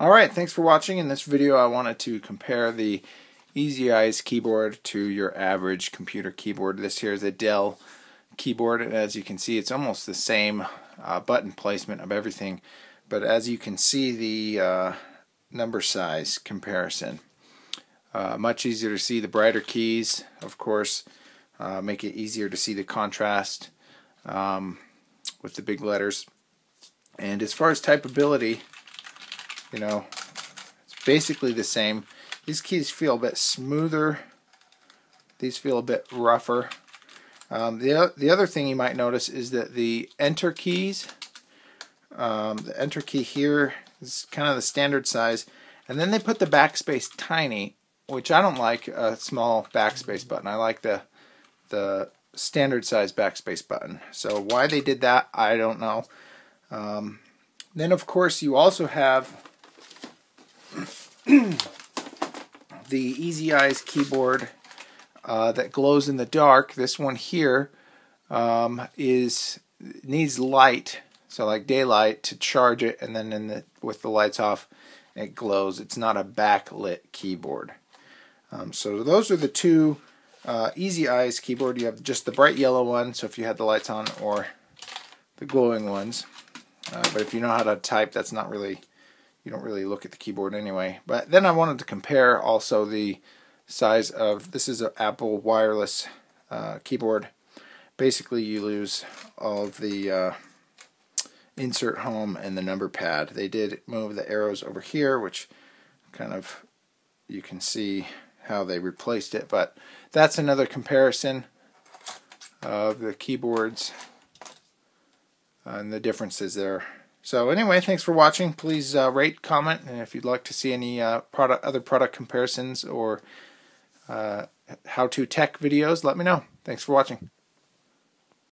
Alright, thanks for watching. In this video I wanted to compare the EasyEyes keyboard to your average computer keyboard. This here is a Dell keyboard, and as you can see it's almost the same button placement of everything, but as you can see the number size comparison. Much easier to see the brighter keys, of course, make it easier to see the contrast with the big letters. And as far as typability, you know, it's basically the same. These keys feel a bit smoother. These feel a bit rougher. The other thing you might notice is that the enter keys, the enter key here is kind of the standard size, and then they put the backspace tiny, which I don't like a small backspace button. I like the standard size backspace button. So why they did that, I don't know. Then of course you also have the EasyEyes keyboard that glows in the dark. This one here needs light, so like daylight, to charge it, and then with the lights off it glows. It's not a backlit keyboard. So those are the two EasyEyes keyboard. You have just the bright yellow one, so if you had the lights on, or the glowing ones. But if you know how to type, that's not really, you don't really look at the keyboard anyway. But then I wanted to compare also the size of, this is an Apple wireless keyboard. Basically you lose all of the insert home and the number pad. They did move the arrows over here, which kind of, you can see how they replaced it, but that's another comparison of the keyboards and the differences there. So anyway, thanks for watching. Please rate, comment, and if you'd like to see any other product comparisons or how-to tech videos, let me know. Thanks for watching.